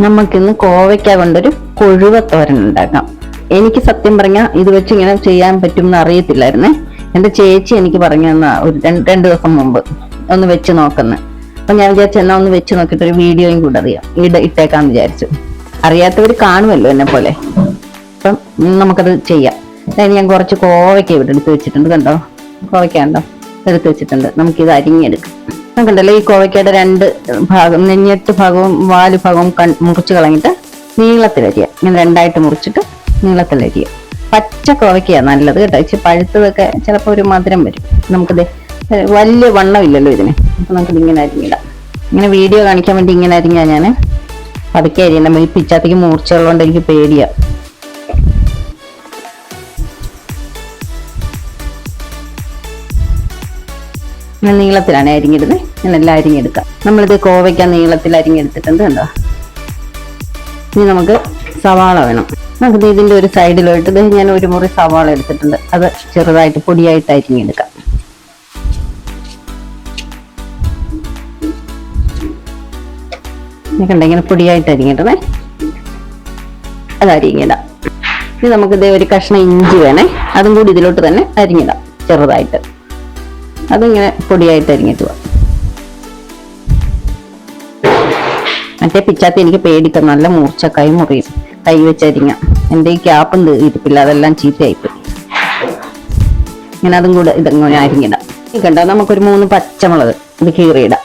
നമുക്കിന്ന് കോവയ്ക്ക കൊണ്ടൊരു കൊഴുവത്തോരൻ ഉണ്ടാക്കാം. എനിക്ക് സത്യം പറഞ്ഞാൽ ഇത് വെച്ച് ഇങ്ങനെ ചെയ്യാൻ പറ്റും എന്ന് അറിയത്തില്ലായിരുന്നേ. എന്റെ ചേച്ചി എനിക്ക് പറഞ്ഞു തന്ന ഒരു രണ്ട് ദിവസം മുമ്പ് ഒന്ന് വെച്ച് നോക്കുന്ന. അപ്പൊ ഞാൻ വിചാരിച്ചു എന്നാ ഒന്ന് വെച്ച് നോക്കിയിട്ട് ഒരു വീഡിയോയും കൂടെ ഇട്ടേക്കാന്ന് വിചാരിച്ചു. അറിയാത്തവർ കാണുമല്ലോ എന്നെ പോലെ. അപ്പം നമുക്കത് ചെയ്യാം. അതിന് ഞാൻ കുറച്ച് കോവയ്ക്ക ഇവിടെ എടുത്ത് വെച്ചിട്ടുണ്ട്. കണ്ടോ, കോവയ്ക്ക കണ്ടോ എടുത്ത് വെച്ചിട്ടുണ്ട്. നമുക്കിത് അരിഞ്ഞെടുക്കാം. നമുക്കുണ്ടല്ലോ ഈ കോവയ്ക്കയുടെ രണ്ട് ഭാഗം, നെഞ്ഞെട്ട് ഭാഗവും വാല് ഭാഗവും മുറിച്ച് കളഞ്ഞിട്ട് നീളത്തിലരിയാം. ഇങ്ങനെ രണ്ടായിട്ട് മുറിച്ചിട്ട് നീളത്തിലരിയാം. പച്ച കോവയ്ക്കയാണ് നല്ലത് കേട്ടോ. ഇച്ചിരി പഴുത്തതൊക്കെ ചിലപ്പോൾ ഒരു മധുരം വരും. നമുക്കിത് വലിയ വണ്ണമില്ലല്ലോ ഇതിന്. അപ്പൊ നമുക്കിത് ഇങ്ങനെ അരിഞ്ഞിടാം. ഇങ്ങനെ വീഡിയോ കാണിക്കാൻ വേണ്ടി ഇങ്ങനെ അരിഞ്ഞാൽ ഞാൻ പതുക്കെ അരിയണം. ഈ പിച്ചാത്തേക്ക് മൂർച്ചയുള്ളതുകൊണ്ട് എനിക്ക് പേടിയാ. ഞാൻ നീളത്തിലാണ് അരിഞ്ഞിടുന്നത്. ഞാൻ എല്ലാം അരിഞ്ഞെടുക്കാം. നമ്മളിത് കോവയ്ക്ക നീളത്തിൽ അരിഞ്ഞെടുത്തിട്ടുണ്ട്. കണ്ടോ, ഇനി നമുക്ക് സവാള വേണം. നമുക്കിത് ഇതിന്റെ ഒരു സൈഡിലോട്ട് ഞാൻ ഒരു മുറി സവാള എടുത്തിട്ടുണ്ട്. അത് ചെറുതായിട്ട് പൊടിയായിട്ട് അരിഞ്ഞെടുക്കാം. കണ്ട ഇങ്ങനെ പൊടിയായിട്ട് അരിഞ്ഞിടണേ. അത് അരിഞ്ഞിടാം. ഇനി നമുക്കിത് ഒരു കഷ്ണം ഇഞ്ചി വേണേ. അതും കൂടി ഇതിലോട്ട് തന്നെ അരിഞ്ഞിടാം ചെറുതായിട്ട്. അതിങ്ങനെ പൊടിയായിട്ട് അരിഞ്ഞിട്ട് പോവാം. മറ്റേ പിച്ചാത്തി എനിക്ക് പേടിക്കാം, നല്ല മൂർച്ച, കൈ മുറിയും. കൈ വെച്ചരിഞ്ഞ എൻ്റെ ഈ ക്യാപ്പും ഇരിപ്പില്ല, അതെല്ലാം ചീത്തയായിപ്പോയി. ഇങ്ങനെ അതും കൂടെ ഇതങ്ങനെ അരിഞ്ഞിടാം. കണ്ടോ, നമുക്കൊരു 3 പച്ചമുളക് ഇത് കീറിയിടാം.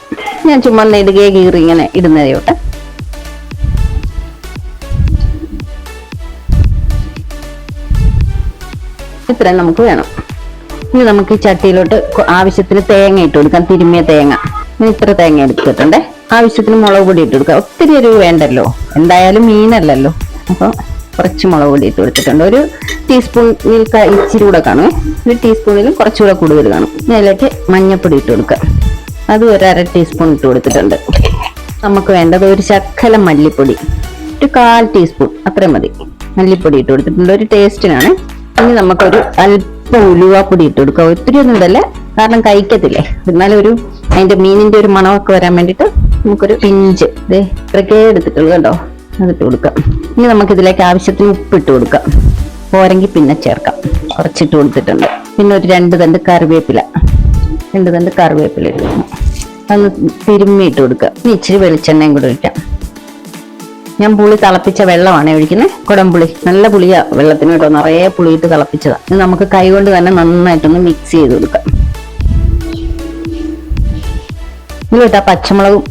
ഞാൻ ചുമ്മാ നെടുകെ കീറി ഇങ്ങനെ ഇടുന്നതോട്ടെ. ഇത്രയും നമുക്ക് വേണം. ഇനി നമുക്ക് ഈ ചട്ടിയിലോട്ട് ആവശ്യത്തിന് തേങ്ങ ഇട്ട് കൊടുക്കാം. തിരുമ്മിയ തേങ്ങ. ഇനി ഇത്ര തേങ്ങ എടുത്തിട്ടുണ്ടേ. ആവശ്യത്തിന് മുളക് പൊടി ഇട്ട് കൊടുക്കാം. ഒത്തിരി എരിവ് വേണ്ടല്ലോ, എന്തായാലും മീനല്ലല്ലോ. അപ്പൊ കുറച്ച് മുളക് പൊടി ഇട്ട് കൊടുത്തിട്ടുണ്ട്. ഒരു ടീസ്പൂണിൽ ഇച്ചിരി കൂടെ കാണും. ഒരു ടീസ്പൂണിലും കുറച്ചുകൂടെ കൂടുതൽ കാണും. ഇതിലേക്ക് മഞ്ഞൾപ്പൊടി ഇട്ട് കൊടുക്കാം. അത് ഒരു 1/2 ടീസ്പൂൺ ഇട്ട് കൊടുത്തിട്ടുണ്ട്. നമുക്ക് വേണ്ടത് ഒരു ശകലം മല്ലിപ്പൊടി, ഒരു 1/4 ടീസ്പൂൺ അത്രയും മതി. മല്ലിപ്പൊടി ഇട്ട് കൊടുത്തിട്ടുണ്ട് ഒരു ടേസ്റ്റിനാണ്. ഇനി നമുക്കൊരു അല്പം ഉലുവാപ്പൊടി ഇട്ട് കൊടുക്കാം. ഒത്തിരി ഒന്നും ഇതല്ല, കാരണം കഴിക്കത്തില്ലേ. എന്നാലും ഒരു അതിന്റെ മീനിന്റെ ഒരു മണമൊക്കെ വരാൻ വേണ്ടിയിട്ട് നമുക്കൊരു പിഞ്ച് ഇത്രയൊക്കെ എടുത്തിട്ടുള്ളൂ കേട്ടോ, അതിട്ട് കൊടുക്കാം. ഇനി നമുക്ക് ഇതിലേക്ക് ആവശ്യത്തിന് ഉപ്പിട്ട് കൊടുക്കാം. പോരെങ്കിൽ പിന്നെ ചേർക്കാം. കുറച്ചിട്ട് കൊടുത്തിട്ടുണ്ട്. പിന്നെ ഒരു 2 തണ്ട് കറിവേപ്പില ഇട്ട് അതൊന്ന് തിരുമ്മി ഇട്ട് കൊടുക്കുക. ഇനി ഇച്ചിരി വെളിച്ചെണ്ണയും കൂടെ ഒഴിക്കാം. ഞാൻ പുളി തിളപ്പിച്ച വെള്ളമാണ് ഒഴിക്കുന്നത്. കുടംപുളി, നല്ല പുളിയാ വെള്ളത്തിന് കേട്ടോ, നിറയെ പുളിയിട്ട് തിളപ്പിച്ചതാ. ഇത് നമുക്ക് കൈ കൊണ്ട് തന്നെ നന്നായിട്ടൊന്ന് മിക്സ് ചെയ്ത് കൊടുക്കാം. ഇതിലിട്ടാ പച്ചമുളകും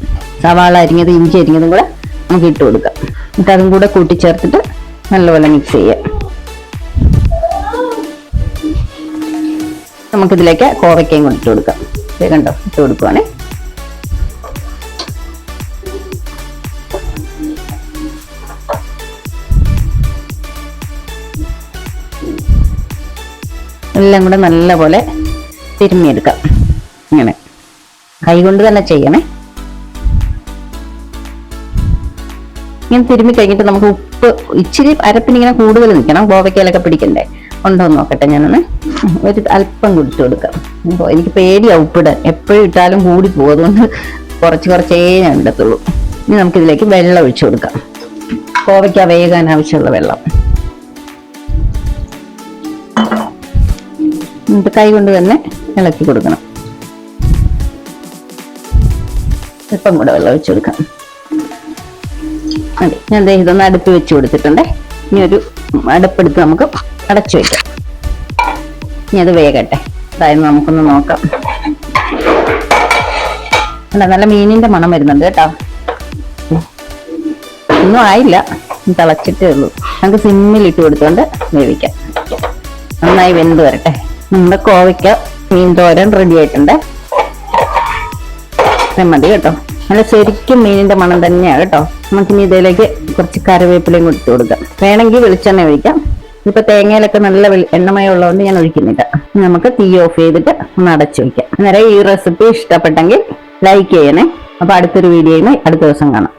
സവാള അരിഞ്ഞത് ഇഞ്ചി അരിഞ്ഞതും കൂടെ നമുക്ക് ഇട്ട് കൊടുക്കാം. എന്നിട്ട് അതും കൂടെ കൂട്ടിച്ചേർത്തിട്ട് നല്ലപോലെ മിക്സ് ചെയ്യാം. നമുക്കിതിലേക്ക് കോവയ്ക്കയും കൂടി ഇട്ട് കൊടുക്കാം. കണ്ടോ, ഇട്ട് കൊടുക്കുവാണേ. എല്ലാം കൂടെ നല്ലപോലെ തിരുമ്മിയെടുക്കാം. ഇങ്ങനെ കൈ കൊണ്ട് തന്നെ ചെയ്യണേ. ഇങ്ങനെ തിരുമ്മി കഴിഞ്ഞിട്ട് നമുക്ക് ഉപ്പ് ഇച്ചിരി അരപ്പിനിങ്ങനെ കൂടുതൽ നിൽക്കണം. കോവയ്ക്കയിലൊക്കെ പിടിക്കണ്ടേ, ഉണ്ടോ എന്ന് നോക്കട്ടെ. ഞാനൊന്ന് ഒരു അല്പം കുടിച്ചു കൊടുക്കാം. എനിക്ക് പേടിയാ ഉപ്പിടാൻ, എപ്പോഴും ഇട്ടാലും കൂടി പോകും. അതുകൊണ്ട് കുറച്ചേ ഞാൻ ഇടത്തുള്ളൂ. ഇനി നമുക്കിതിലേക്ക് വെള്ളം ഒഴിച്ചു കൊടുക്കാം. കോവയ്ക്ക വേകാൻ ആവശ്യമുള്ള വെള്ളം. എന്നിട്ട് കൈ കൊണ്ട് തന്നെ ഇളക്കി കൊടുക്കണം. അല്പം കൂടെ വെള്ളം ഒഴിച്ചു കൊടുക്കാം. അതെ, ഞാൻ ഇതൊന്ന് അടുപ്പ് വെച്ച് കൊടുത്തിട്ടുണ്ടേ. ഇനി ഒരു അടുപ്പെടുത്ത് നമുക്ക് അടച്ചു വെക്കാം. ഇനി അത് വേകട്ടെ. അതായത് നമുക്കൊന്ന് നോക്കാം. അല്ല, നല്ല മീനിന്റെ മണം വരുന്നുണ്ട് കേട്ടോ. ഒന്നും ആയില്ല, തിളച്ചിട്ടേ ഉള്ളൂ. നമുക്ക് സിമ്മിലിട്ട് കൊടുത്തുകൊണ്ട് വേവിക്കാം. നന്നായി വെന്ത് വരട്ടെ. നമ്മുടെ കോവയ്ക്ക മീൻ തോരൻ റെഡി ആയിട്ടുണ്ട്. മതി കേട്ടോ. നല്ല ശരിക്കും മീനിന്റെ മണം തന്നെയാണ് കേട്ടോ. നമുക്കിനി ഇതിലേക്ക് കുറച്ച് കറിവേപ്പിലയും കൊടുത്തു കൊടുക്കാം. വേണമെങ്കിൽ വെളിച്ചെണ്ണ ഒഴിക്കാം. ഇപ്പൊ തേങ്ങയിലൊക്കെ നല്ല എണ്ണമയം ഉള്ളതുകൊണ്ട് ഞാൻ ഒഴിക്കുന്നില്ല. നമുക്ക് തീ ഓഫ് ചെയ്തിട്ട് ഒന്ന് അടച്ചു വയ്ക്കാം. അന്നേരം ഈ റെസിപ്പി ഇഷ്ടപ്പെട്ടെങ്കിൽ ലൈക്ക് ചെയ്യണേ. അപ്പൊ അടുത്തൊരു വീഡിയോയുമായി അടുത്ത ദിവസം കാണാം.